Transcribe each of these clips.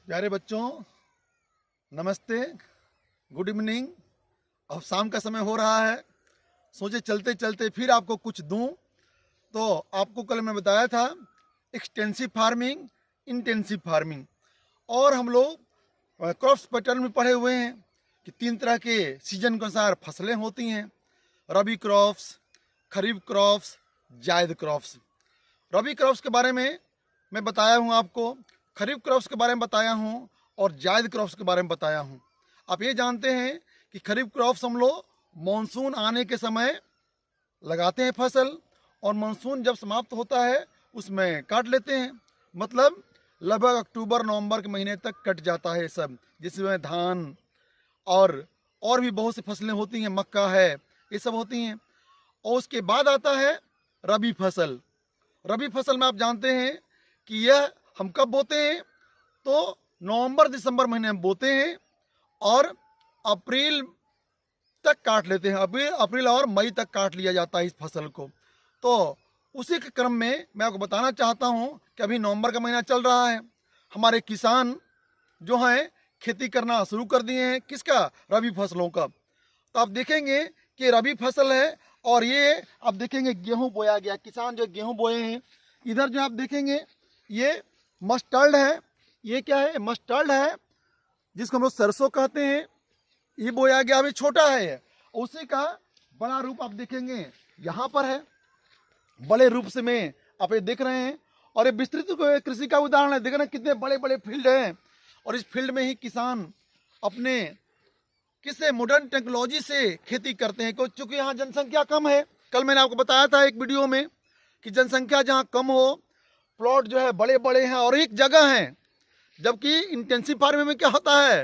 प्यारे बच्चों, नमस्ते, गुड इवनिंग। अब शाम का समय हो रहा है। सोचे चलते चलते फिर आपको कुछ दूं। तो आपको कल मैं बताया था एक्सटेंसिव फार्मिंग, इंटेंसिव फार्मिंग, और हम लोग क्रॉप्स पैटर्न में पढ़े हुए हैं कि 3 तरह के सीजन के अनुसार फसलें होती हैं। रबी क्रॉप्स, खरीफ क्रॉप्स, जायद क्रॉप्स। रबी क्रॉप्स के बारे में मैं बताया हूँ आपको, खरीफ क्रॉप्स के बारे में बताया हूँ, और जायद क्रॉप्स के बारे में बताया हूँ। आप ये जानते हैं कि खरीफ क्रॉप्स हम लोग मानसून आने के समय लगाते हैं फसल, और मानसून जब समाप्त होता है उसमें काट लेते हैं। मतलब लगभग अक्टूबर नवंबर के महीने तक कट जाता है सब, जिसमें धान और भी बहुत सी फसलें होती हैं, मक्का है, ये सब होती हैं। और उसके बाद आता है रबी फसल। रबी फसल में आप जानते हैं कि यह हम कब बोते हैं, तो नवंबर दिसंबर महीने में बोते हैं और अप्रैल तक काट लेते हैं। अप्रैल और मई तक काट लिया जाता है इस फसल को। तो उसी के क्रम में मैं आपको बताना चाहता हूं कि अभी नवंबर का महीना चल रहा है। हमारे किसान जो हैं खेती करना शुरू कर दिए हैं, किसका? रबी फसलों का। तो आप देखेंगे कि रबी फसल है, और ये आप देखेंगे गेहूं बोया गया। किसान जो गेहूं बोए हैं, इधर जो आप देखेंगे ये मस्टर्ड है। ये क्या है? मस्टर्ड है, जिसको हम लोग सरसों कहते हैं। ये बोया गया, अभी छोटा है ये। उसी का बड़ा रूप आप देखेंगे यहाँ पर है। बड़े रूप से में आप ये देख रहे हैं, और ये विस्तृत कृषि का उदाहरण है। देख रहे हैं कितने बड़े बड़े फील्ड हैं, और इस फील्ड में ही किसान अपने किससे मॉडर्न टेक्नोलॉजी से खेती करते हैं, क्योंकि यहाँ जनसंख्या कम है। कल मैंने आपको बताया था एक वीडियो में कि जनसंख्या जहाँ कम हो, प्लॉट जो है बड़े बड़े हैं और एक जगह हैं। जबकि इंटेंसिव फार्मिंग में क्या होता है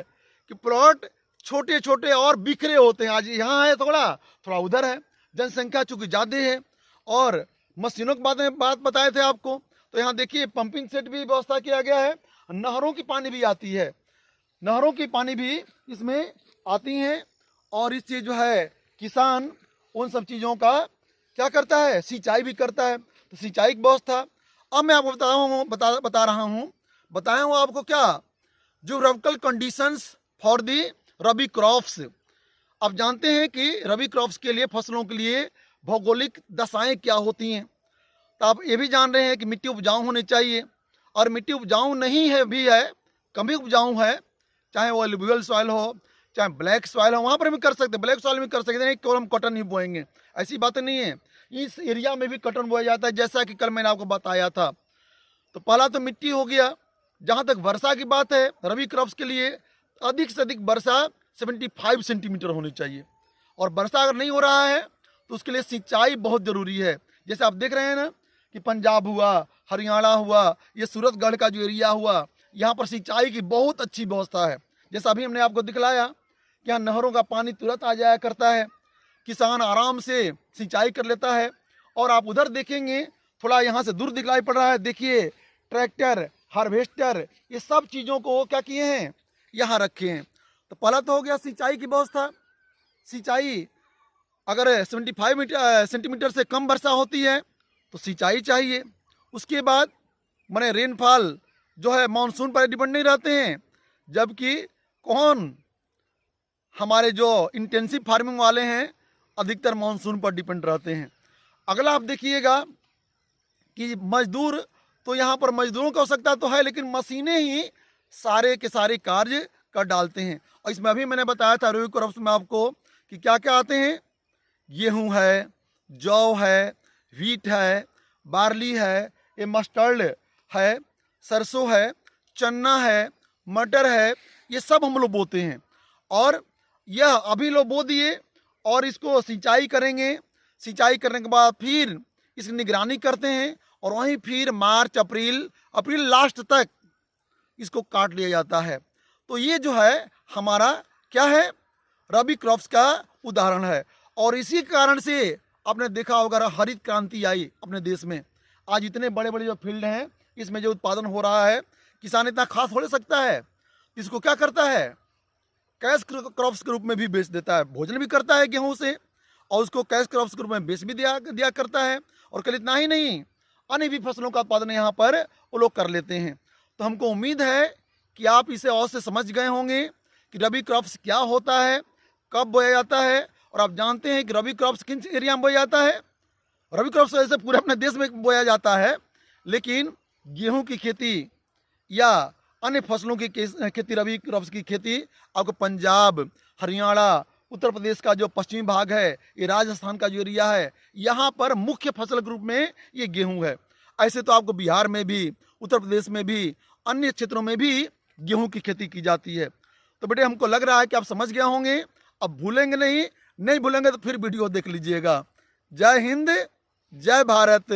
कि प्लॉट छोटे छोटे और बिखरे होते हैं। आज यहाँ है थोड़ा, थोड़ा उधर है। जनसंख्या चूंकि ज़्यादा है, और मशीनों की बात बताए थे आपको। तो यहाँ देखिए पंपिंग सेट भी व्यवस्था किया गया है। नहरों की पानी भी आती है, नहरों की पानी भी इसमें आती हैं। और इससे जो है किसान उन सब चीज़ों का क्या करता है? सिंचाई भी करता है। तो सिंचाई की व्यवस्था अब मैं आपको बता रहा हूँ। बताया हूँ आपको क्या? Geographical conditions for the rabi crops. आप जानते हैं कि रबी क्रॉप्स के लिए, फसलों के लिए भौगोलिक दशाएं क्या होती हैं। तो आप ये भी जान रहे हैं कि मिट्टी उपजाऊ होनी चाहिए, और मिट्टी उपजाऊ नहीं है भी है, कम ही उपजाऊ है। चाहे वो एलुवियल सॉइल हो, चाहे ब्लैक सॉइल हो, वहाँ पर भी कर सकते हैं। ब्लैक सॉइल में कर सकते हैं, केवल हम कॉटन ही बोएंगे ऐसी बात नहीं है। इस एरिया में भी कॉटन बोया जाता है, जैसा कि कल मैंने आपको बताया था। तो पहला तो मिट्टी हो गया। जहाँ तक वर्षा की बात है, रबी क्रॉप्स के लिए अधिक से अधिक वर्षा 75 सेंटीमीटर होनी चाहिए। और वर्षा अगर नहीं हो रहा है तो उसके लिए सिंचाई बहुत ज़रूरी है। जैसे आप देख रहे हैं ना कि पंजाब हुआ, हरियाणा हुआ, ये सूरतगढ़ का जो एरिया हुआ, यहाँ पर सिंचाई की बहुत अच्छी व्यवस्था है। जैसा अभी हमने आपको दिखलाया कि यहाँ नहरों का पानी तुरंत आ जाया करता है, किसान आराम से सिंचाई कर लेता है। और आप उधर देखेंगे, थोड़ा यहाँ से दूर दिखलाई पड़ रहा है, देखिए ट्रैक्टर, हार्वेस्टर, ये सब चीज़ों को क्या किए हैं? यहाँ रखे हैं। तो पहला तो हो गया सिंचाई की व्यवस्था। सिंचाई अगर 75 सेंटीमीटर से कम वर्षा होती है तो सिंचाई चाहिए। उसके बाद माने रेनफॉल जो है मानसून पर डिपेंड नहीं रहते हैं, जबकि कौन? हमारे जो इंटेंसिव फार्मिंग वाले हैं अधिकतर मानसून पर डिपेंड रहते हैं। अगला आप देखिएगा कि मजदूर, तो यहाँ पर मजदूरों की आवश्यकता तो है, लेकिन मशीनें ही सारे के सारे कार्य कर डालते हैं। और इसमें अभी मैंने बताया था रबी क्रॉप्स में आपको कि क्या क्या आते हैं। गेहूँ है, जौ है, व्हीट है, बार्ली है, ये मस्टर्ड है, सरसों है, चना है, मटर है, ये सब हम लोग बोते हैं। और यह अभी लोग बो दिए, और इसको सिंचाई करेंगे। सिंचाई करने के बाद फिर इसकी निगरानी करते हैं, और वहीं फिर मार्च अप्रैल लास्ट तक इसको काट लिया जाता है। तो ये जो है हमारा क्या है? रबी क्रॉप्स का उदाहरण है। और इसी कारण से आपने देखा होगा हरित क्रांति आई अपने देश में। आज इतने बड़े बड़े जो फील्ड हैं, इसमें जो उत्पादन हो रहा है, किसान इतना खास हो सकता है। इसको क्या करता है? कैश क्रॉप्स के रूप में भी बेच देता है, भोजन भी करता है गेहूं से, और उसको कैश क्रॉप्स के रूप में बेच भी दिया करता है। और कल इतना ही नहीं, अन्य भी फसलों का उत्पादन यहाँ पर वो लोग कर लेते हैं। तो हमको उम्मीद है कि आप इसे और से समझ गए होंगे कि रबी क्रॉप्स क्या होता है, कब बोया जाता है, और आप जानते हैं कि रबी क्रॉप्स किन एरिया में बोया जाता है। रबी क्रॉप्स वैसे पूरे अपने देश में बोया जाता है, लेकिन गेहूं की खेती या अन्य फसलों की खेती, रबी क्रॉप्स की खेती आपको पंजाब, हरियाणा, उत्तर प्रदेश का जो पश्चिमी भाग है, ये राजस्थान का जो एरिया है, यहाँ पर मुख्य फसल के रूप में ये गेहूं है। ऐसे तो आपको बिहार में भी, उत्तर प्रदेश में भी, अन्य क्षेत्रों में भी गेहूं की खेती की जाती है। तो बेटे हमको लग रहा है कि आप समझ गए होंगे। अब भूलेंगे नहीं, नहीं भूलेंगे तो फिर वीडियो देख लीजिएगा। जय हिंद, जय भारत।